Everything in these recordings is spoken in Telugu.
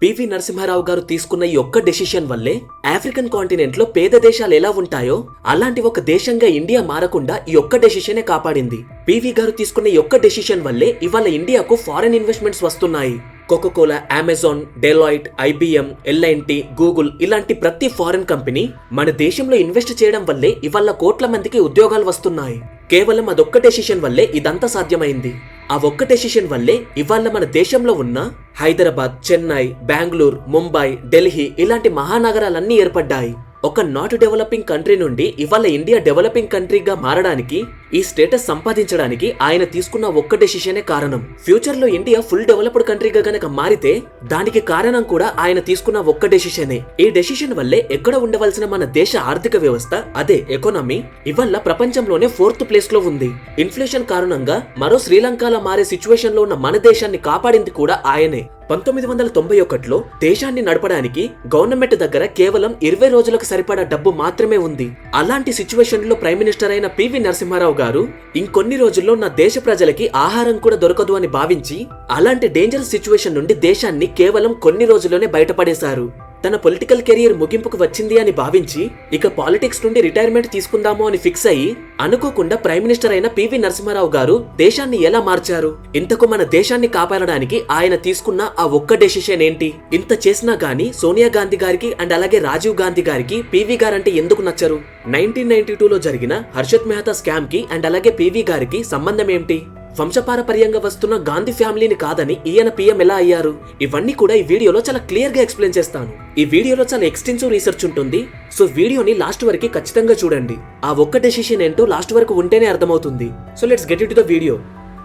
పివి నరసింహారావు గారు తీసుకున్న ఈ ఒక్క డెసిషన్ వల్లే ఆఫ్రికన్ కాంటినెంట్ లో పేద దేశాలు ఎలా ఉంటాయో అలాంటి ఒక దేశంగా ఇండియా మారకుండా ఈ ఒక్క డెసిషనే కాపాడింది. పివి గారు తీసుకున్న ఈ ఒక్క డెసిషన్ వల్లే ఇవాళ ఇండియాకు ఫారెన్ ఇన్వెస్ట్మెంట్స్ వస్తున్నాయి. Coca Cola, Amazon, Deloitte, IBM, L and T, Google ఇలాంటి ప్రతి ఫారెన్ కంపెనీ మన దేశంలో ఇన్వెస్ట్ చేయడం వల్లే ఇవాళ కోట్ల మందికి ఉద్యోగాలు వస్తున్నాయి. కేవలం అదొక్క డెసిషన్ వల్లే ఇదంతా సాధ్యమైంది. ఆ ఒక్క డెసిషన్ వల్లే ఇవాళ మన దేశంలో ఉన్న హైదరాబాద్, చెన్నై, బెంగళూరు, ముంబై, ఢిల్లీ ఇలాంటి మహానగరాలన్నీ ఏర్పడ్డాయి. ఒక నాట్ డెవలపింగ్ కంట్రీ నుండి ఇవాళ ఇండియా డెవలపింగ్ కంట్రీగా మారడానికి, ఈ స్టేటస్ సంపాదించడానికి ఆయన తీసుకున్న ఒక్క డెసిషనే కారణం. ఫ్యూచర్ లో ఇండియా ఫుల్ డెవలప్డ్ కంట్రీగా గనక మారితే దానికి కారణం కూడా ఆయన తీసుకున్న ఒక్క డెసిషనే. ఈ డెసిషన్ వల్లే ఎక్కడ ఉండవలసిన మన దేశ ఆర్థిక వ్యవస్థ, అదే ఎకానమీ, ఇవాళ ప్రపంచంలోనే 4th ప్లేస్ లో ఉంది. ఇన్ఫ్లేషన్ కారణంగా మరో శ్రీలంకలా మారే సిచ్యువేషన్ లో ఉన్న మన దేశాన్ని కాపాడింది కూడా ఆయనే. 1991లో దేశాన్ని నడపడానికి గవర్నమెంట్ దగ్గర కేవలం 20 రోజులకు సరిపడా డబ్బు మాత్రమే ఉంది. అలాంటి సిచ్యువేషన్ లో ప్రైమ్ మినిస్టర్ అయిన పివి నరసింహారావు గారు ఇంకొన్ని రోజుల్లో నా దేశ ప్రజలకి ఆహారం కూడా దొరకదు అని భావించి అలాంటి డేంజరస్ సిచ్యువేషన్ నుండి దేశాన్ని కేవలం కొన్ని రోజుల్లోనే బయటపడేశారు. తన పొలిటికల్ కెరీర్ ముగింపుకు వచ్చింది అని భావించి ఇక పాలిటిక్స్ నుండి రిటైర్మెంట్ తీసుకుందాము అని ఫిక్స్ అయ్యి అనుకోకుండా ప్రైమ్ మినిస్టర్ అయిన పివి నరసింహారావు గారు దేశాన్ని ఎలా మార్చారు? ఇంతకు మన దేశాన్ని కాపాడడానికి ఆయన తీసుకున్న ఆ ఒక్క డెసిషన్ ఏంటి? ఇంత చేసినా గానీ సోనియా గాంధీ గారికి అండ్ అలాగే రాజీవ్ గాంధీ గారికి పివి గారంటే ఎందుకు నచ్చరు? 1992లో జరిగిన హర్షత్ మెహతా స్కామ్ కి అండ్ అలాగే పివి గారికి సంబంధం ఏంటి? వంశపారపర్యంగా వస్తున్న గాంధీ ఫ్యామిలీని కాదని ఈయన పిఎం ఎలా అయ్యారు? ఇవన్నీ కూడా ఈ వీడియోలో చాలా క్లియర్ గా ఎక్స్ప్లెయిన్ చేస్తాను. ఈ వీడియోలో చాలా ఎక్స్టెన్సివ్ రీసెర్చ్ ఉంటుంది. సో వీడియోని లాస్ట్ వరకు ఖచ్చితంగా చూడండి. ఆ ఒక్క డెసిషన్ ఏంటో లాస్ట్ వరకు ఉంటేనే అర్థమవుతుంది. So let's get it to the video.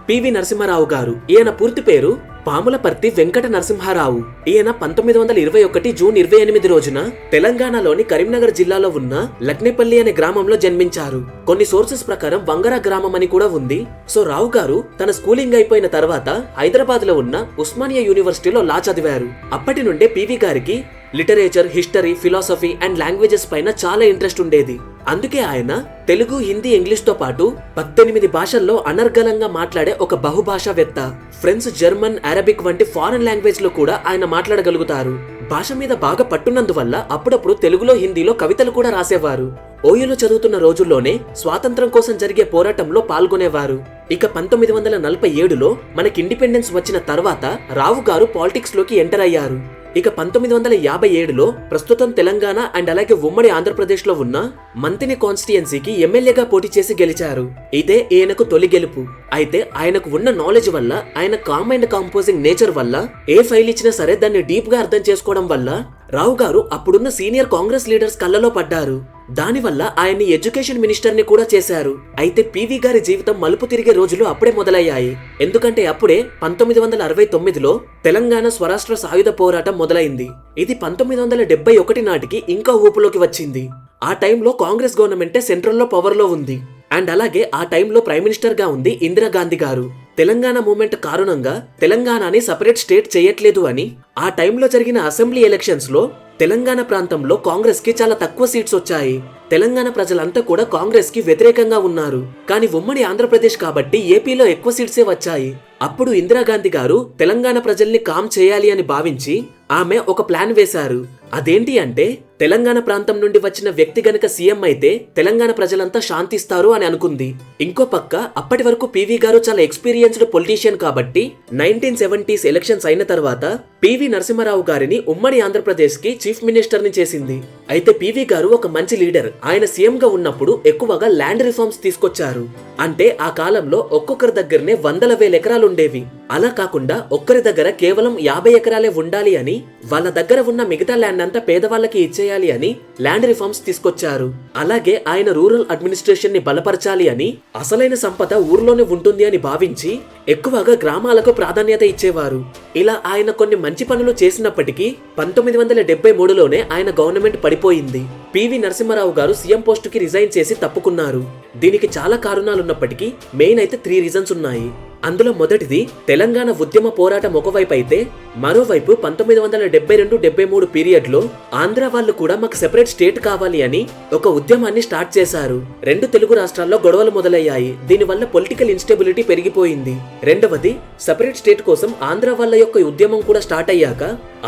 P V Narasimharao గారు, ఈయన పూర్తి పేరు పాములపర్తి వెంకట నరసింహారావు. ఈయన 1921 జూన్ 28 రోజున తెలంగాణలోని కరీంనగర్ జిల్లాలో ఉన్న లక్నేపల్లి అనే గ్రామంలో జన్మించారు. కొన్ని సోర్సెస్ ప్రకారం వంగరా గ్రామం అని కూడా ఉంది. సో రావు గారు తన స్కూలింగ్ అయిపోయిన తర్వాత హైదరాబాద్ లో ఉన్న ఉస్మానియా యూనివర్సిటీలో లా చదివారు. అప్పటి నుండే పివి గారికి literature, history, philosophy and languages పైన చాలా ఇంట్రెస్ట్ ఉండేది. అందుకే ఆయన తెలుగు, హిందీ, ఇంగ్లీష్ తో పాటు 18 భాషల్లో అనర్గళంగా మాట్లాడే ఒక బహుభాషావేత్త. ఫ్రెంచ్, జర్మన్, అరబిక్ వంటి ఫారెన్ లాంగ్వేజ్ లో కూడా ఆయన మాట్లాడగలుగుతారు. భాష మీద బాగా పట్టున్నందువల్ల అప్పుడప్పుడు తెలుగులో, హిందీలో కవితలు కూడా రాసేవారు. ఓయూలో చదువుతున్న రోజుల్లోనే స్వాతంత్రం కోసం జరిగే పోరాటంలో పాల్గొనేవారు. ఇక 1947లో మనకి ఇండిపెండెన్స్ వచ్చిన తర్వాత రావు గారు పాలిటిక్స్ లోకి ఎంటర్ అయ్యారు. ఇక 1957లో ప్రస్తుతం తెలంగాణ అండ్ అలాగే ఉమ్మడి ఆంధ్రప్రదేశ్ లో ఉన్న మంతిని కాన్స్టిట్యుయెన్సీకి ఎమ్మెల్యేగా పోటీ చేసి గెలిచారు. ఇదే ఈయనకు తొలి గెలుపు. అయితే ఆయనకు ఉన్న నాలెడ్జ్ వల్ల, ఆయన కామ్ అండ్ కంపోజింగ్ నేచర్ వల్ల, ఏ ఫైల్ ఇచ్చినా సరే దాన్ని డీప్ గా అర్థం చేసుకోవడం వల్ల రావు గారు అప్పుడున్న సీనియర్ కాంగ్రెస్ లీడర్స్ కళ్ళలో పడ్డారు. దానివల్ల ఆయన్ని ఎడ్యుకేషన్ మినిస్టర్ ని కూడా చేశారు. అయితే పివి గారి జీవితం మలుపు తిరిగే రోజులు అప్పుడే మొదలయ్యాయి. ఎందుకంటే అప్పుడే 1969లో తెలంగాణ స్వరాష్ట్ర సాయుధ పోరాటం మొదలైంది. ఇది 1971 నాటికి ఇంకా ఊపులోకి వచ్చింది. ఆ టైంలో కాంగ్రెస్ గవర్నమెంటే సెంట్రల్లో పవర్ లో ఉంది. అండ్ అలాగే ఆ టైంలో ప్రైమ్ మినిస్టర్ గా ఉంది ఇందిరాగాంధీ గారు. తెలంగాణ మూవ్మెంట్ కారణంగా తెలంగాణని సపరేట్ స్టేట్ చేయట్లేదు అని ఆ టైంలో జరిగిన అసెంబ్లీ ఎలక్షన్స్ లో తెలంగాణ ప్రాంతంలో కాంగ్రెస్ కి చాలా తక్కువ సీట్స్ వచ్చాయి. తెలంగాణ ప్రజలంతా కూడా కాంగ్రెస్ కి వ్యతిరేకంగా ఉన్నారు. కానీ ఉమ్మడి ఆంధ్రప్రదేశ్ కాబట్టి ఏపీలో ఎక్కువ సీట్సే వచ్చాయి. అప్పుడు ఇందిరాగాంధీ గారు తెలంగాణ ప్రజల్ని కామ్ చేయాలి అని భావించి ఆమె ఒక ప్లాన్ వేశారు. అదేంటి అంటే, తెలంగాణ ప్రాంతం నుండి వచ్చిన వ్యక్తి గనక సీఎం అయితే తెలంగాణ ప్రజలంతా శాంతిస్తారు అని అనుకుంది. ఇంకో పక్క అప్పటి వరకు పివి గారు చాలా ఎక్స్పీరియన్స్డ్ పొలిటీషియన్ కాబట్టి 1970s ఎలక్షన్స్ అయిన తర్వాత పివి నరసింహారావు గారిని ఉమ్మడి ఆంధ్రప్రదేశ్ కి చీఫ్ మినిస్టర్ ని చేసింది. అయితే పివి గారు ఒక మంచి లీడర్. ఆయన సీఎం గా ఉన్నప్పుడు ఎక్కువగా ల్యాండ్ రిఫార్మ్స్ తీసుకొచ్చారు. అంటే ఆ కాలంలో ఒక్కొక్కరి దగ్గరనే 100,000 ఎకరాలు ఉండేవి. అలా కాకుండా ఒక్కరి దగ్గర కేవలం 50 ఎకరాలే ఉండాలి అని, వాళ్ళ దగ్గర ఉన్న మిగతా ల్యాండ్ అంతా పేదవాళ్ళకి ఇచ్చేయాలి అని ల్యాండ్ రిఫార్మ్స్ తీసుకొచ్చారు. అలాగే ఆయన రూరల్ అడ్మినిస్ట్రేషన్ ని బలపరచాలి అని, అసలైన సంపద ఊర్లోనే ఉంటుంది అని భావించి ఎక్కువగా గ్రామాలకు ప్రాధాన్యత ఇచ్చేవారు. ఇలా ఆయన కొన్ని మంచి పనులు చేసినప్పటికీ 1973లోనే ఆయన గవర్నమెంట్ పడిపోయింది. పివి నరసింహారావు గారు సీఎం పోస్టుకి రిజైన్ చేసి తప్పుకున్నారు. దీనికి చాలా కారణాలున్నప్పటికీ మెయిన్ అయితే 3 రీజన్స్ ఉన్నాయి. అందులో మొదటిది తెలంగాణ ఉద్యమ పోరాటం ఒకవైపు అయితే, మరోవైపు 1972-73 పీరియడ్ లో ఆంధ్ర వాళ్ళు కూడా మాకు సెపరేట్ స్టేట్ కావాలి అని ఒక ఉద్యమాన్ని స్టార్ట్ చేశారు. 2 తెలుగు రాష్ట్రాల్లో గొడవలు మొదలయ్యాయి. దీనివల్ల పొలిటికల్ ఇన్స్టెబిలిటీ పెరిగిపోయింది. రెండవది, సెపరేట్ స్టేట్ కోసం ఆంధ్ర వాళ్ళ యొక్క ఉద్యమం కూడా స్టార్ట్ అయ్యాక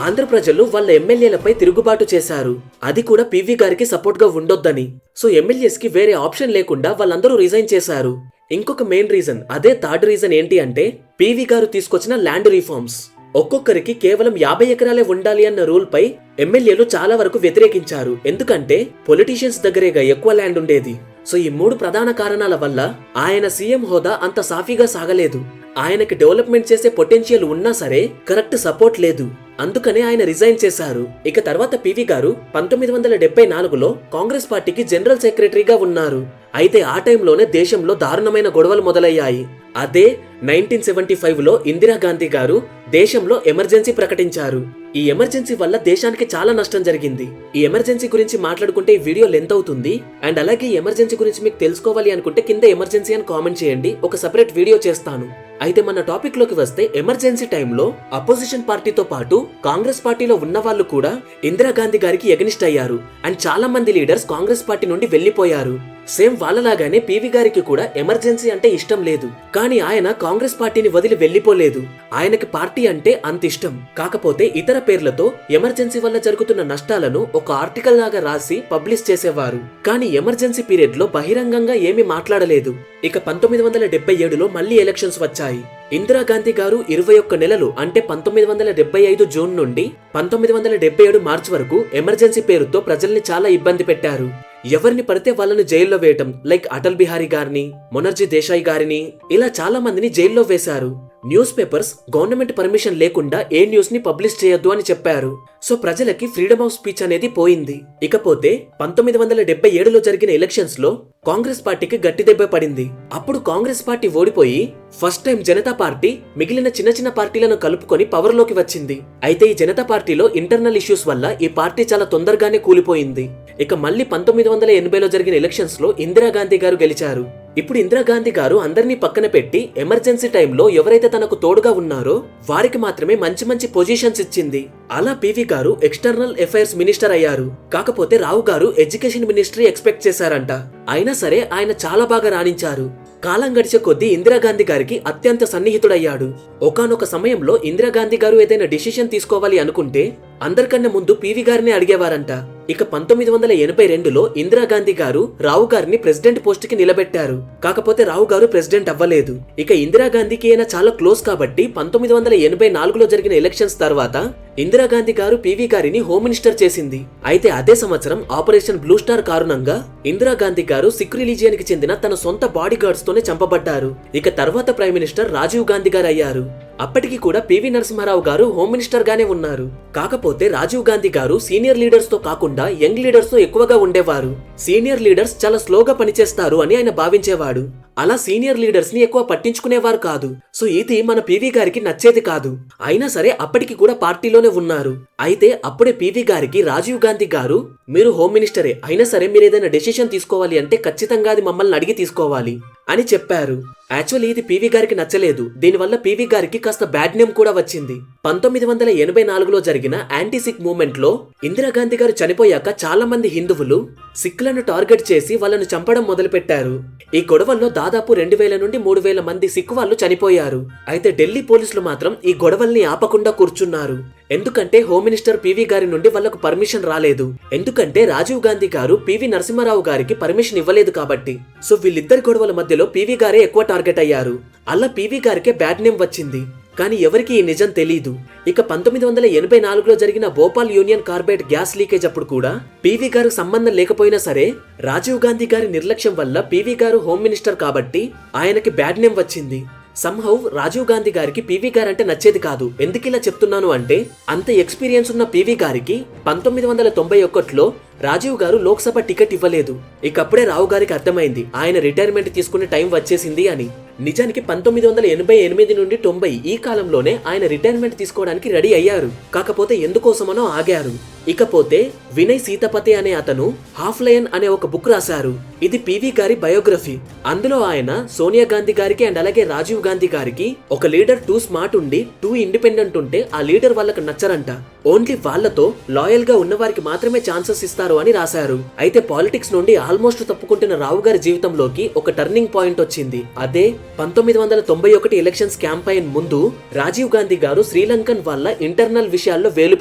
ఆంధ్ర ప్రజలు వాళ్ళ ఎమ్మెల్యేలపై తిరుగుబాటు చేశారు. అది కూడా పివి గారికి సపోర్ట్ గా ఉండొద్దని. సో ఎమ్మెల్యేస్ కి వేరే ఆప్షన్ లేకుండా వాళ్ళందరూ రిజైన్ చేశారు. ఇంకొక మెయిన్ రీజన్, అదే థర్డ్ రీజన్ ఏంటి అంటే, పివి గారు తీసుకొచ్చిన ల్యాండ్ రిఫార్మ్స్. ఒక్కొక్కరికి కేవలం 50 ఎకరాలే ఉండాలి అన్న రూల్ పై ఎమ్మెల్యేలు చాలా వరకు వ్యతిరేకించారు. ఎందుకంటే పొలిటీషియన్స్ దగ్గరేగా ఎక్కువ ల్యాండ్ ఉండేది. సో ఈ 3 ప్రధాన కారణాల వల్ల ఆయన సీఎం హోదా అంత సాఫీగా సాగలేదు. ఆయనకి డెవలప్మెంట్ చేసే పొటెన్షియల్ ఉన్నా సరే కరెక్ట్ సపోర్ట్ లేదు. అందుకనే ఆయన రిజైన్ చేశారు. ఇక తర్వాత పివి గారు 1974లో కాంగ్రెస్ పార్టీకి జనరల్ సెక్రటరీగా ఉన్నారు. అయితే ఆ టైంలోనే దేశంలో దారుణమైన గొడవలు మొదలయ్యాయి. అదే 1975లో ఇందిరాగాంధీ గారు దేశంలో ఎమర్జెన్సీ ప్రకటించారు. ఈ ఎమర్జెన్సీ వల్ల దేశానికి చాలా నష్టం జరిగింది. ఈ ఎమర్జెన్సీ గురించి మాట్లాడుకుంటే ఈ వీడియో లెంత్ అవుతుంది. అండ్ అలాగే ఈ ఎమర్జెన్సీ గురించి మీకు తెలుసుకోవాలి అనుకుంటే కింద ఎమర్జెన్సీ అని కామెంట్ చేయండి, ఒక సెపరేట్ వీడియో చేస్తాను. అయితే మన టాపిక్ లోకి వస్తే, ఎమర్జెన్సీ టైంలో అపోజిషన్ పార్టీతో పాటు కాంగ్రెస్ పార్టీలో ఉన్న వాళ్ళు కూడా ఇందిరాగాంధీ గారికి ఎగనిస్ట్ అయ్యారు. అండ్ చాలా మంది లీడర్స్ కాంగ్రెస్ పార్టీ నుండి వెళ్లిపోయారు. సేమ్ వాళ్ళలాగానే పివి గారికి కూడా ఎమర్జెన్సీ అంటే ఇష్టం లేదు. కానీ ఆయన కాంగ్రెస్ పార్టీని వదిలి వెళ్లిపోలేదు. ఆయనకి పార్టీ అంటే అంత ఇష్టం. కాకపోతే ఇతర పేర్లతో ఎమర్జెన్సీ వల్ల జరుగుతున్న నష్టాలను ఒక ఆర్టికల్ లాగా రాసి పబ్లిష్ చేసేవారు. కానీ ఎమర్జెన్సీ పీరియడ్ లో బహిరంగంగా ఏమీ మాట్లాడలేదు. ఇక 1977లో మళ్లీ ఎలక్షన్స్ వచ్చాయి. ఇందిరాగాంధీ గారు 21 నెలలు అంటే 1975 జూన్ నుండి 1977 మార్చి వరకు ఎమర్జెన్సీ పేరుతో ప్రజల్ని చాలా ఇబ్బంది పెట్టారు. ఎవరిని పడితే వాళ్ళని జైల్లో వేయటం, లైక్ అటల్ బిహారీ గారిని, మొనర్జీ దేశాయ్ గారిని, ఇలా చాలా మందిని జైల్లో వేశారు. న్యూస్ పేపర్స్ గవర్నమెంట్ పర్మిషన్ లేకుండా ఏ న్యూస్ ని పబ్లిష్ చేయొద్దు అని చెప్పారు. సో ప్రజలకి ఫ్రీడమ్ ఆఫ్ స్పీచ్ అనేది పోయింది. ఇకపోతే 1977లో జరిగిన ఎలక్షన్స్ లో కాంగ్రెస్ పార్టీకి గట్టి దెబ్బ పడింది. అప్పుడు కాంగ్రెస్ పార్టీ ఓడిపోయి ఫస్ట్ టైం జనతా పార్టీ మిగిలిన చిన్న చిన్న పార్టీలను కలుపుకొని పవర్ లోకి వచ్చింది. అయితే ఈ జనతా పార్టీలో ఇంటర్నల్ ఇష్యూస్ వల్ల ఈ పార్టీ చాలా తొందరగానే కూలిపోయింది. ఇక మళ్ళీ 1980లో జరిగిన ఎలక్షన్స్ లో ఇందిరాగాంధీ గారు గెలిచారు. ఇప్పుడు ఇందిరాగాంధీ గారు అందరినీ పక్కన పెట్టి ఎమర్జెన్సీ టైంలో ఎవరైతే తనకు తోడుగా ఉన్నారో వారికి మాత్రమే మంచి మంచి పొజిషన్స్ ఇచ్చింది. అలా పివి గారు ఎక్స్టర్నల్ అఫైర్స్ మినిస్టర్ అయ్యారు. కాకపోతే రావు గారు ఎడ్యుకేషన్ మినిస్ట్రీ ఎక్స్పెక్ట్ చేశారంట. అయినా సరే ఆయన చాలా బాగా రాణించారు. కాలం గడిచే కొద్దీ ఇందిరాగాంధీ గారికి అత్యంత సన్నిహితుడయ్యాడు. ఒకానొక సమయంలో ఇందిరాగాంధీ గారు ఏదైనా డిసిషన్ తీసుకోవాలి అనుకుంటే అందరికన్నా ముందు పివి గారిని అడిగేవారంట. ఇక 1982లో ఇందిరాగాంధీ గారు రావు గారిని ప్రెసిడెంట్ పోస్ట్ కి నిలబెట్టారు. కాకపోతే రావు గారు ప్రెసిడెంట్ అవ్వలేదు. ఇక ఇందిరాగాంధీకి అయినా చాలా క్లోజ్ కాబట్టి 1984లో జరిగిన ఎలక్షన్స్ తర్వాత ఇందిరాగాంధీ గారు పివి గారిని హోమ్ మినిస్టర్ చేసింది. అయితే అదే సంవత్సరం ఆపరేషన్ బ్లూ స్టార్ కారణంగా ఇందిరాగాంధీ గారు సిక్ రిలీజియన్ కి చెందిన తన సొంత బాడీ గార్డ్స్ తోనే చంపబడ్డారు. ఇక తర్వాత ప్రైమ్ మినిస్టర్ రాజీవ్ గాంధీ గారు అయ్యారు. అప్పటికి కూడా పివి నరసింహారావు గారు హోమ్ మినిస్టర్ గానే ఉన్నారు. కాకపోతే రాజీవ్ గాంధీ గారు సీనియర్ లీడర్స్ తో కాకుండా యంగ్ లీడర్స్ తో ఎక్కువగా ఉండేవారు. సీనియర్ లీడర్స్ చాలా స్లోగా పనిచేస్తారు అని ఆయన భావించేవాడు. అలా సీనియర్ లీడర్స్ ని ఎక్కువ పట్టించుకునేవారు కాదు. సో ఇది మన పివి గారికి నచ్చేది కాదు. అయినా సరే అప్పటికి కూడా పార్టీలోనే ఉన్నారు. అయితే అప్పుడే పివి గారికి రాజీవ్ గాంధీ గారు, మీరు హోమ్ మినిస్టరే, అయినా సరే మీరు ఏదైనా డెసిషన్ తీసుకోవాలి అంటే ఖచ్చితంగా అది మమ్మల్ని అడిగి తీసుకోవాలి అని చెప్పారు. యాక్చువల్లీ ఇది పివి గారికి నచ్చలేదు. దీనివల్ల పివి గారికి కాస్త బ్యాడ్ నేమ్ కూడా వచ్చింది. 1984లో జరిగిన యాంటీ సిక్ మూవ్మెంట్ లో ఇందిరాగాంధీ గారు చనిపోయాక చాలా మంది హిందువులు సిక్లను టార్గెట్ చేసి వాళ్ళను చంపడం మొదలు పెట్టారు. ఈ గొడవల్లో దాదాపు 2000 నుండి 3000 మంది సిక్ వాళ్ళు చనిపోయారు. అయితే ఢిల్లీ పోలీసులు మాత్రం ఈ గొడవల్ని ఆపకుండా కూర్చున్నారు. ఎందుకంటే హోమ్ మినిస్టర్ పివి గారి నుండి వాళ్లకు పర్మిషన్ రాలేదు. ఎందుకంటే రాజీవ్ గాంధీ గారు పివి నరసింహారావు గారికి పర్మిషన్ ఇవ్వలేదు కాబట్టి. సో వీళ్ళిద్దరి గొడవల మధ్యలో పివి గారే ఎక్కువ టార్గెట్ అయ్యారు. అలా పివి గారికే బ్యాడ్ నేమ్ వచ్చింది. కానీ ఎవరికి ఈ నిజం తెలీదు. ఇక 1984లో జరిగిన Bhopal union carbide gas leakage అప్పుడు కూడా పివి గారు సంబంధం లేకపోయినా సరే రాజీవ్ గాంధీ గారి నిర్లక్ష్యం వల్ల పివి గారు హోమ్ మినిస్టర్ కాబట్టి ఆయనకి బ్యాడ్ నేమ్ వచ్చింది. సంహౌ రాజీవ్ గాంధీ గారికి పివి గారు అంటే నచ్చేది కాదు. ఎందుకు ఇలా చెప్తున్నాను అంటే, అంత ఎక్స్పీరియన్స్ ఉన్న పివి గారికి 1991లో రాజీవ్ గారు లోక్సభ టికెట్ ఇవ్వలేదు. ఇకప్పుడే రావు గారికి అర్థమైంది ఆయన రిటైర్మెంట్ తీసుకునే టైం వచ్చేసింది అని. నిజానికి 1988 నుండి 90 ఈ కాలంలోనే ఆయన రిటైర్మెంట్ తీసుకోవడానికి రెడీ అయ్యారు. కాకపోతే ఎందుకోసమనో ఆగారు. ఇకపోతే వినయ్ సీతపతి అనే అతను హాఫ్ లయన్ అనే ఒక బుక్ రాశారు. ఇది పివి గారి బయోగ్రఫీ. అందులో ఆయన సోనియా గాంధీ గారికి అండ్ అలాగే రాజీవ్ గాంధీ గారికి ఒక లీడర్ టూ స్మార్ట్ ఉండి టూ ఇండిపెండెంట్ ఉంటే ఆ లీడర్ వాళ్ళకి నచ్చరంట. ఓన్లీ వాళ్లతో లాయల్ గా ఉన్న వారికి మాత్రమే ఛాన్సెస్ ఇస్తారు అని రాశారు. అయితే పాలిటిక్స్ నుండి ఆల్మోస్ట్ తప్పుకుంటున్న రావు గారి జీవితంలోకి ఒక టర్నింగ్ పాయింట్ వచ్చింది. అదే 1991 ఎలక్షన్స్ క్యాంపెయిన్ ముందు రాజీవ్ గాంధీ గారు శ్రీలంకన్ వాళ్ళ ఇంటర్నల్ విషయాల్లో వేలు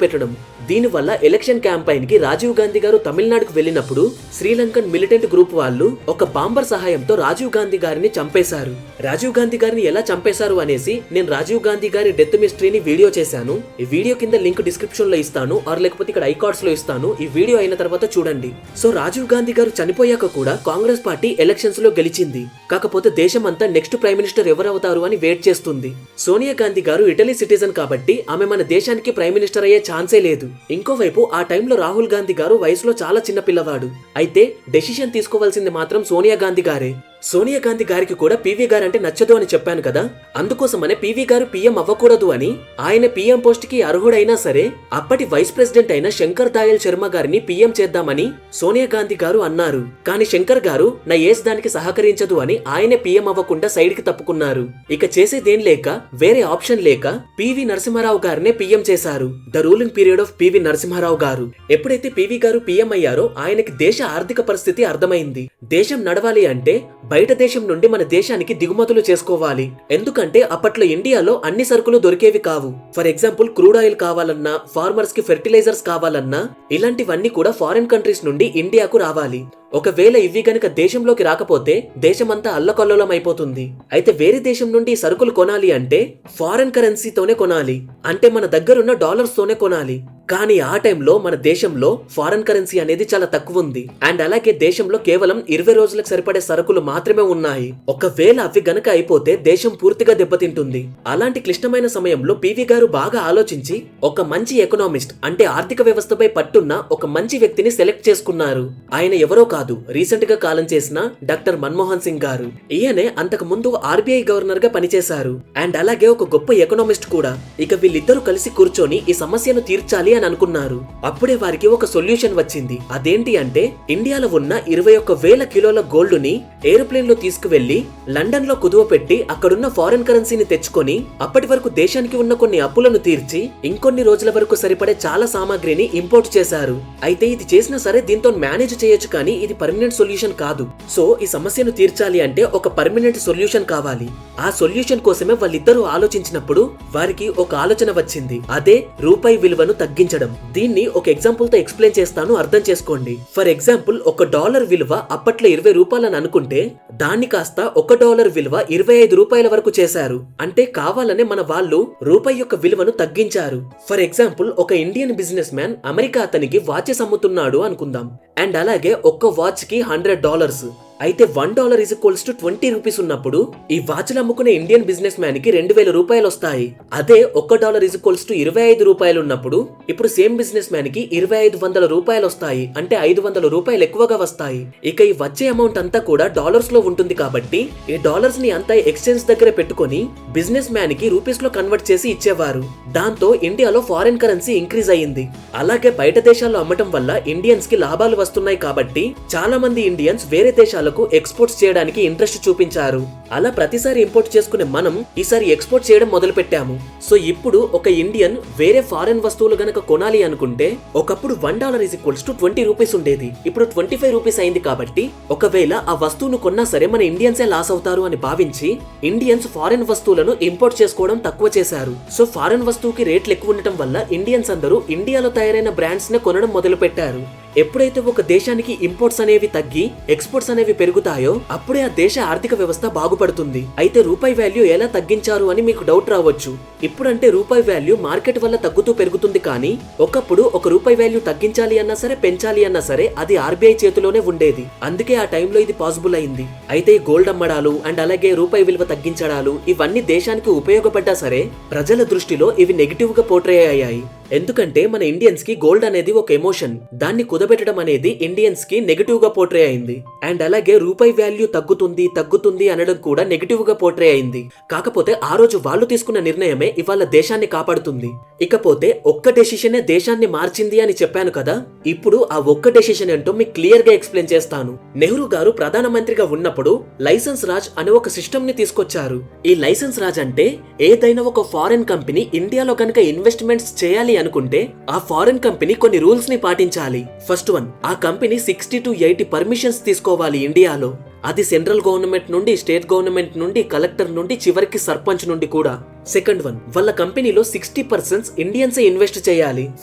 పెట్టడం. దీనివల్ల ఎలక్షన్ క్యాంపెయిన్ కి రాజీవ్ గాంధీ గారు తమిళనాడుకు వెళ్ళినప్పుడు శ్రీలంకన్ మిలిటెంట్ గ్రూప్ వాళ్ళు ఒక బాంబర్ సహాయంతో రాజీవ్ గాంధీ గారిని చంపేశారు. రాజీవ్ గాంధీ గారిని ఎలా చంపేశారు అనేసి నేను రాజీవ్ గాంధీ గారి డెత్ మిస్టరీని వీడియో చేశాను. ఈ వీడియో కింద లింక్ డిస్క్రిప్షన్ లో ఇస్తాను, ఆర్ లేకపోతే ఇక్కడ ఐకార్డ్స్ లో ఇస్తాను. ఈ వీడియో అయిన తర్వాత చూడండి. సో రాజీవ్ గాంధీ గారు చనిపోయాక కూడా కాంగ్రెస్ పార్టీ ఎలక్షన్స్ లో గెలిచింది. కాకపోతే దేశం అంతా నెక్స్ట్ ప్రైమ్ మినిస్టర్ ఎవరవుతారు అని వెయిట్ చేస్తుంది. సోనియా గాంధీ గారు ఇటలీ సిటిజన్ కాబట్టి ఆమె మన దేశానికి ప్రైమ్ మినిస్టర్ అయ్యే ఛాన్సే లేదు. ఇంకోవైపు ఆ టైంలో రాహుల్ గాంధీ గారు వయసులో చాలా చిన్న పిల్లవాడు. అయితే డెసిషన్ తీసుకోవాల్సింది మాత్రం సోనియా గాంధీ గారే. సోనియా గాంధీ గారికి కూడా పివి గారు అంటే నచ్చదు అని చెప్పాను కదా, అందుకోసమనే పివి గారు పీఎం అవ్వకూడదు అని ఆయన పీఎం పోస్ట్ కి అర్హుడైనా సరే అప్పటి వైస్ ప్రెసిడెంట్ అయిన శంకర్ దయాళ్ శర్మ గారిని పీఎం చేద్దామని సోనియా గాంధీ గారు అన్నారు. కానీ శంకర్ గారు నా ఏజ్ దానికి సహకరించదు అని ఆయనే పీఎం అవ్వకుండా సైడ్ కి తప్పుకున్నారు. ఇక చేసేదేం లేక వేరే ఆప్షన్ లేక పివి నరసింహారావు గారినే పీఎం చేశారు. The ruling period of P V Narasimharao గారు. ఎప్పుడైతే పివి గారు పీఎం అయ్యారో ఆయనకి దేశ ఆర్థిక పరిస్థితి అర్థమైంది. దేశం నడవాలి అంటే బయట దేశం నుండి మన దేశానికి దిగుమతులు చేసుకోవాలి. ఎందుకంటే అప్పట్లో ఇండియాలో అన్ని సరుకులు దొరికేవి కావు. ఫర్ ఎగ్జాంపుల్ క్రూడ్ ఆయిల్ కావాలన్నా, ఫార్మర్స్ కి ఫెర్టిలైజర్స్ కావాలన్నా ఇలాంటివన్నీ కూడా ఫారిన్ కంట్రీస్ నుండి ఇండియాకు రావాలి. ఒకవేళ ఇవి గనుక దేశంలోకి రాకపోతే దేశమంతా అల్లకల్లోలం అయిపోతుంది. అయితే వేరే దేశం నుండి సరుకులు కొనాలి అంటే ఫారెన్ కరెన్సీతోనే కొనాలి, అంటే మన దగ్గరున్న డాలర్స్ తోనే కొనాలి. కానీ ఆ టైంలో మన దేశంలో ఫారెన్ కరెన్సీ అనేది చాలా తక్కువ ఉంది. అండ్ అలాగే దేశంలో కేవలం 20 రోజులకు సరిపడే సరుకులు మాత్రమే ఉన్నాయి. ఒకవేళ అవి గనక అయిపోతే దేశం పూర్తిగా దెబ్బతింటుంది. అలాంటి క్లిష్టమైన సమయంలో పివి గారు బాగా ఆలోచించి ఒక మంచి ఎకనామిస్ట్ అంటే ఆర్థిక వ్యవస్థపై పట్టున్న ఒక మంచి వ్యక్తిని సెలెక్ట్ చేసుకున్నారు. ఆయన ఎవరో కాదు, రీసెంట్ గా కాలం చేసిన డాక్టర్ మన్మోహన్ సింగ్ గారు. ఈయనే అంతకు ముందు ఆర్బీఐ గవర్నర్ గా పనిచేశారు. అండ్ అలాగే ఒక గొప్ప ఎకనామిస్ట్ కూడా. ఇక వీళ్ళిద్దరూ కలిసి కూర్చొని ఈ సమస్యను తీర్చాలి అని అనుకున్నారు. అప్పుడే వారికి ఒక సొల్యూషన్ వచ్చింది. అదేంటి అంటే ఇండియాలో ఉన్న 21,000 కిలోల గోల్డ్ ని ఏరోప్లేన్ లో తీసుకువెళ్లి లండన్ లో కుదువ పెట్టి అక్కడున్న ఫారెన్ కరెన్సీని తెచ్చుకొని అప్పటి వరకు దేశానికి ఉన్న కొన్ని అప్పులను తీర్చి ఇంకొన్ని రోజుల వరకు సరిపడే చాలా సామాగ్రిని ఇంపోర్ట్ చేశారు. అయితే ఇది చేసినా సరే దీంతో మేనేజ్ చేయొచ్చు, కానీ ఇది పర్మనెంట్ సొల్యూషన్ కాదు. సో ఈ సమస్యను తీర్చాలి అంటే ఒక పర్మనెంట్ సొల్యూషన్ కావాలి. ఆ సొల్యూషన్ కోసమే వాళ్ళిద్దరూ ఆలోచించినప్పుడు వారికి ఒక ఆలోచన వచ్చింది. అదే రూపాయి విలువను తగ్గించడం. దీన్ని ఒక ఎగ్జాంపుల్ తో ఎక్స్ప్లెయిన్ చేస్తాను, అర్థం చేసుకోండి. ఫర్ ఎగ్జాంపుల్ $1 విలువ అప్పట్లో 20 రూపాయలు అని అనుకుంటే దాన్ని కాస్త $1 విలువ 25 రూపాయల వరకు చేశారు. అంటే కావాలనే మన వాళ్ళు రూపాయి యొక్క విలువను తగ్గించారు. ఫర్ ఎగ్జాంపుల్ ఒక ఇండియన్ బిజినెస్ మ్యాన్ అమెరికా అతనికి వాచెస్ అమ్ముతున్నాడు అనుకుందాం. అండ్ అలాగే ఒక్క వాచ్ కి $100. అయితే $1 = 20 రూపీస్ ఉన్నప్పుడు ఈ వాచ్లు అమ్ముకునే ఇండియన్ బిజినెస్ మ్యాన్ కి 2,000 రూపాయలు వస్తాయి. అదే $1 = 25 రూపాయలు ఉన్నప్పుడు ఇప్పుడు సేమ్ బిజినెస్ మ్యాన్ కి 2,500 రూపాయలు వస్తాయి. అంటే 500 రూపాయలు ఎక్కువగా వస్తాయి. ఇక ఈ వచ్చే అమౌంట్ అంతా కూడా డాలర్స్ లో ఉంటుంది కాబట్టి ఈ డాలర్స్ ని అంతా ఎక్స్చేంజ్ దగ్గర పెట్టుకొని బిజినెస్ మ్యాన్ కి రూపీస్ లో కన్వర్ట్ చేసి ఇచ్చేవారు. దాంతో ఇండియాలో ఫారెన్ కరెన్సీ ఇంక్రీజ్ అయ్యింది. అలాగే బయట దేశాల్లో అమ్మటం వల్ల ఇండియన్స్ కి లాభాలు వస్తున్నాయి కాబట్టి చాలా మంది ఇండియన్స్ వేరే దేశాలకు ఎక్స్పోర్ట్స్ చేయడానికి ఇంట్రెస్ట్ చూపించారు. అలా ప్రతిసారి ఇంపోర్ట్ చేసుకునే మనం ఈసారి ఎక్స్పోర్ట్ చేయడం మొదలు పెట్టాము. సో ఇప్పుడు ఒక ఇండియన్ వేరే ఫారెన్ వస్తువులు గనక కొనాలి అనుకుంటే ఒకప్పుడు $1 = 20 రూపీస్ ఉండేది. ఇప్పుడు 25 రూపీస్ అయింది. కాబట్టి ఒకవేళ ఆ వస్తువును కొన్నా సరే మన ఇండియన్సే లాస్ అవుతారు అని భావించి ఇండియన్స్ ఫారెన్ వస్తువులను ఇంపోర్ట్ చేసుకోవడం తక్కువ చేశారు. సో ఫారెన్ వస్తువుకి రేట్లు ఎక్కువ ఉండటం వల్ల ఇండియన్స్ అందరూ ఇండియాలో తయారైన బ్రాండ్స్ నే కొనడం మొదలు పెట్టారు. ఎప్పుడైతే ఒక దేశానికి ఇంపోర్ట్స్ అనేవి తగ్గి ఎక్స్పోర్ట్స్ అనేవి పెరుగుతాయో అప్పుడే ఆ దేశ ఆర్థిక వ్యవస్థ బాగుపడుతుంది. అయితే రూపాయి వాల్యూ ఎలా తగ్గించారు అని మీకు డౌట్ రావచ్చు. ఇప్పుడంటే రూపాయి వాల్యూ మార్కెట్ వల్ల తగ్గుతూ పెరుగుతుంది, కానీ ఒకప్పుడు ఒక రూపాయి వాల్యూ తగ్గించాలి అన్నా సరే పెంచాలి అన్నా సరే అది ఆర్బీఐ చేతిలోనే ఉండేది. అందుకే ఆ టైంలో ఇది పాసిబుల్ అయింది. అయితే ఈ గోల్డ్ అమ్మడాలు అండ్ అలాగే రూపాయి విలువ తగ్గించడాలు ఇవన్నీ దేశానికి ఉపయోగపడ్డా సరే ప్రజల దృష్టిలో ఇవి నెగిటివ్ గా పోర్ట్రే అయ్యాయి. ఎందుకంటే మన ఇండియన్స్ కి గోల్డ్ అనేది ఒక ఎమోషన్, దాన్ని కుదబెట్టడం అనేది ఇండియన్స్ కి నెగటివ్ గా పోర్ట్రే అయింది. అండ్ అలాగే రూపాయి వాల్యూ తగ్గుతుంది అనడం కూడా నెగటివ్ గా పోర్ట్రే అయింది. కాకపోతే ఆ రోజు వాళ్ళు తీసుకున్న నిర్ణయమే ఇవాళ దేశాన్ని కాపాడుతుంది. ఇకపోతే ఒక్క డెసిషనే దేశాన్ని మార్చింది అని చెప్పాను కదా, ఇప్పుడు ఆ ఒక్క డెసిషన్ ఏంటో మీకు క్లియర్ గా ఎక్స్ప్లెయిన్ చేస్తాను. నెహ్రూ గారు ప్రధానమంత్రిగా ఉన్నప్పుడు లైసెన్స్ రాజ్ అనే ఒక సిస్టమ్ ని తీసుకొచ్చారు. ఈ లైసెన్స్ రాజ్ అంటే ఏదైనా ఒక ఫారెన్ కంపెనీ ఇండియాలో కనుక ఇన్వెస్ట్మెంట్స్ చేయాలి అనుకుంటే ఆ ఫారెన్ కంపెనీ కొన్ని రూల్స్ ని పాటించాలి. ఫస్ట్ వన్, ఆ కంపెనీ 60 to 80 పర్మిషన్స్ తీసుకోవాలి ఇండియాలో. అది సెంట్రల్ గవర్నమెంట్ నుండి, స్టేట్ గవర్నమెంట్ నుండి, కలెక్టర్ నుండి, చివరికి సర్పంచ్ నుండి కూడా. సెకండ్ వన్, వాళ్ళ కంపెనీలో 60% ఇండియన్సే ఇన్వెస్ట్ చేయాలి,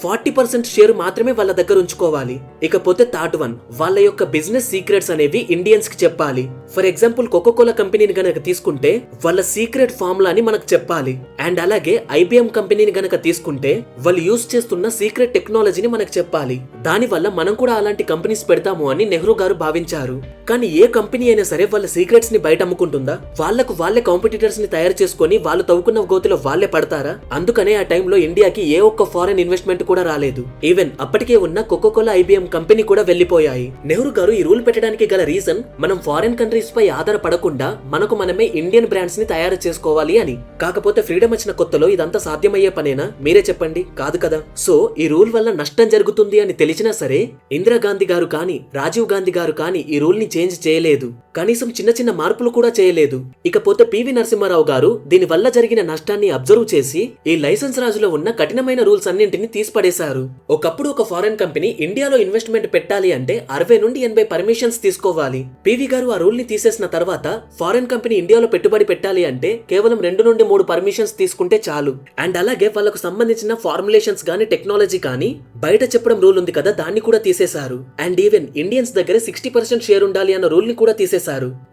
40% షేర్ మాత్రమే వాళ్ళ దగ్గర ఉంచుకోవాలి. ఇకపోతే థర్డ్ వన్, వాళ్ళ యొక్క బిజినెస్ సీక్రెట్స్ అనేవి ఇండియన్స్ కి చెప్పాలి. ఫర్ ఎగ్జాంపుల్ కోకోకోలా కంపెనీని గనక తీసుకుంటే వాళ్ళ సీక్రెట్ ఫార్ములాని మనకు చెప్పాలి. అండ్ అలాగే IBM కంపెనీని గనక తీసుకుంటే వాళ్ళు యూజ్ చేస్తున్న సీక్రెట్ టెక్నాలజీని మనకు చెప్పాలి. దాని వల్ల మనం కూడా అలాంటి కంపెనీస్ పెడతాము అని నెహ్రూ గారు భావించారు. కానీ ఏ కంపెనీ అయినా సరే వాళ్ళ సీక్రెట్స్ ని బయట అమ్ముకుంటుందా? వాళ్ళకు వాళ్ళే కాంపిటీటర్స్ ని తయారు చేసుకుని వాళ్ళు తవ్వుకున్న గోతిలో వాళ్ళే పడతారా? అందుకనే ఆ టైంలో ఇండియాకి ఏ ఒక్క ఫారెన్ ఇన్వెస్ట్మెంట్ కూడా రాలేదు. ఈవెన్ అప్పటికే ఉన్న కోకోకోలా IBM కంపెనీ కూడా వెళ్లిపోయాయి. నెహ్రూ గారు ఈ రూల్ పెట్టడానికి గల రీజన్, మనం ఫారెన్ కంట్రీస్ పై ఆధారపడకుండా మనకు మనమే ఇండియన్ బ్రాండ్స్ ని తయారు చేసుకోవాలి అని. కాకపోతే ఫ్రీడమ్ వచ్చిన కొత్తలో ఇదంతా సాధ్యమయ్యే పనేనా? మీరే చెప్పండి, కాదు కదా. సో ఈ రూల్ వల్ల నష్టం జరుగుతుంది అని తెలిసినా సరే ఇందిరాగాంధీ గారు కానీ, రాజీవ్ గాంధీ గారు కానీ ఈ రూల్ ని చేంజ్ చేయలేదు. కనీసం చిన్న చిన్న మార్పులు కూడా చేయలేదు. ఇకపోతే PV నరసింహారావు గారు దీని వల్ల జరిగిన నష్టాన్ని అబ్జర్వ్ చేసి ఈ లైసెన్స్ రాజులో ఉన్న కఠినమైన రూల్స్ అన్నింటినీ తీసిపడేశారు. ఒకప్పుడు ఒక ఫారెన్ కంపెనీ ఇండియాలో ఇన్వెస్ట్మెంట్ పెట్టాలి అంటే 60 నుండి 80 పర్మిషన్స్ తీసుకోవాలి. PV గారు ఆ రూల్ ని తీసేసిన తర్వాత ఫారెన్ కంపెనీ ఇండియాలో పెట్టుబడి పెట్టాలి అంటే కేవలం 2 నుండి 3 పర్మిషన్స్ తీసుకుంటే చాలు. అండ్ అలాగే వాళ్ళకు సంబంధించిన ఫార్ములేషన్స్ గానీ, టెక్నాలజీ కానీ బయట చెప్పడం రూల్ ఉంది కదా, దాన్ని కూడా తీసేశారు. అండ్ ఈవెన్ ఇండియన్స్ దగ్గర 60% షేర్ ఉండాలి అన్న రూల్ ని కూడా తీసేశారు.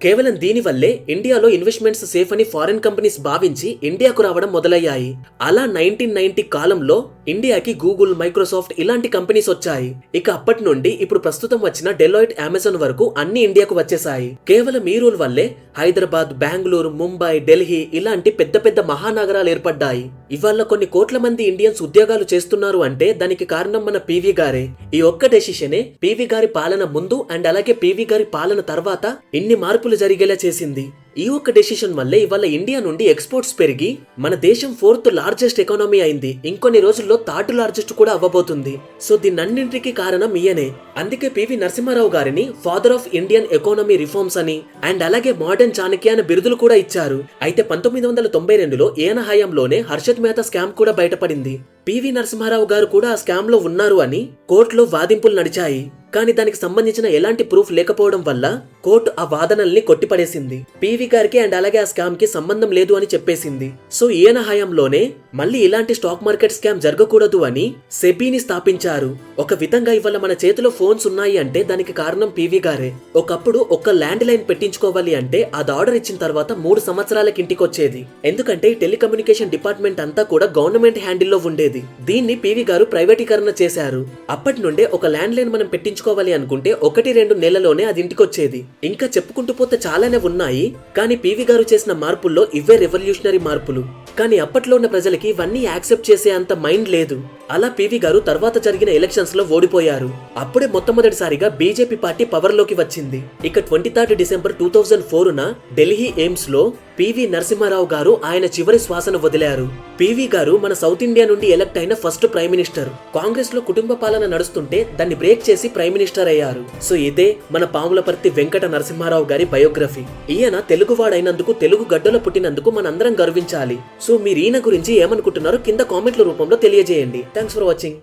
కేవలం దీని వల్లే ఇండియాలో ఇన్వెస్ట్మెంట్స్ సేఫ్ అని ఫారెన్ కంపెనీస్ భావించి ఇండియాకు రావడం మొదలయ్యాయి. అలా 1990 కాలంలో ఇండియాకి గూగుల్, మైక్రోసాఫ్ట్ ఇలాంటి కంపెనీస్ వచ్చాయి. ఇక అప్పటి నుండి ఇప్పుడు ప్రస్తుతం వచ్చిన డెలాయిట్, అమెజాన్ వరకు అన్ని ఇండియాకు వచ్చేసాయి. కేవలం ఈ రూల్ వల్లే హైదరాబాద్, బెంగళూరు, ముంబై, ఢిల్లీ ఇలాంటి పెద్ద పెద్ద మహానగరాలు ఏర్పడ్డాయి. ఇవాళ కొన్ని కోట్ల మంది ఇండియన్స్ ఉద్యోగాలు చేస్తున్నారు అంటే దానికి కారణం మన PV గారే. ఈ ఒక్క డెసిషనే PV గారి పాలన ముందు అండ్ అలాగే PV గారి పాలన తర్వాత ఇన్ని మార్పులు జరిగేలా చేసింది. ఈ ఒక్క డెసిషన్ వల్లే ఇవాళ ఇండియా నుండి ఎక్స్పోర్ట్స్ పెరిగి మన దేశం 4th లార్జెస్ట్ ఎకానమీ అయింది. ఇంకొన్ని రోజుల్లో 3rd లార్జెస్ట్ కూడా అవ్వబోతుంది. సో దీన్నన్నింటికి కారణం ఈయనే. అందుకే PV నరసింహారావు గారిని father of Indian economy reforms అని అండ్ అలాగే మోడర్న్ చాణక్య అనే బిరుదులు కూడా ఇచ్చారు. అయితే 1992లో ఈయన హయాంలోనే హర్షద్ మెహతా స్కామ్ కూడా బయటపడింది. PV నరసింహారావు గారు కూడా ఆ స్కామ్ లో ఉన్నారు అని కోర్టులో వాదింపులు నడిచాయి. కానీ దానికి సంబంధించిన ఎలాంటి ప్రూఫ్ లేకపోవడం వల్ల కోర్టు ఆ వాదనల్ని కొట్టిపడేసింది. PV గారికి అండ్ అలాగే ఆ స్కామ్ కి సంబంధం లేదు అని చెప్పేసింది. సో ఈయన హయాంలోనే మళ్ళీ ఇలాంటి స్టాక్ మార్కెట్ స్కామ్ జరగకూడదు అని సెబీని స్థాపించారు. ఒక విధంగా ఇవాళ మన చేతిలో ఫోన్స్ ఉన్నాయి అంటే దానికి కారణం PV గారే. ఒకప్పుడు ఒక ల్యాండ్ లైన్ పెట్టించుకోవాలి అంటే అది ఆర్డర్ ఇచ్చిన తర్వాత 3 సంవత్సరాలకి ఇంటికి వచ్చేది. ఎందుకంటే ఈ టెలికమ్యూనికేషన్ డిపార్ట్మెంట్ అంతా కూడా గవర్నమెంట్ హ్యాండిల్లో ఉండేది. దీన్ని PV గారు ప్రైవేటీకరణ చేశారు. అప్పటి నుండే ఒక ల్యాండ్ లైన్ మనం పెట్టించుకోవాలి అనుకుంటే 1-2 నెలల్లోనే అది ఇంటికి వచ్చేది. ఇంకా చెప్పుకుంటూ పోతే చాలానే ఉన్నాయి. కానీ PV గారు చేసిన మార్పుల్లో ఇవే రెవల్యూషనరీ మార్పులు. కానీ అప్పట్లో ఉన్న ప్రజలకి ఇవన్నీ యాక్సెప్ట్ చేసే అంత మైండ్ లేదు. అలా PV గారు తర్వాత జరిగిన ఎలక్షన్స్ లో ఓడిపోయారు. అప్పుడే మొట్టమొదటిసారిగా BJP పార్టీ పవర్ లోకి వచ్చింది. ఇక 23 డిసెంబర్ 2004న ఢిల్లీ ఎయిమ్స్ లో PV నరసింహారావు గారు ఆయన చివరి శ్వాసను వదిలారు. PV గారు మన సౌత్ ఇండియా నుండి ఎలక్ట్ అయిన ఫస్ట్ ప్రైమ్ మినిస్టర్. కాంగ్రెస్ లో కుటుంబ పాలన నడుస్తుంటే దాన్ని బ్రేక్ చేసి ప్రైమ్ మినిస్టర్ అయ్యారు. సో ఇదే మన పాములపర్తి వెంకట నరసింహారావు గారి బయోగ్రఫీ. ఈయన తెలుగువాడైనందుకు, తెలుగు గడ్డలో పుట్టినందుకు మనందరం గర్వించాలి. సో మీరు ఈయన గురించి ఏమనుకుంటున్నారో కింద కామెంట్ల రూపంలో తెలియజేయండి. Thanks for watching.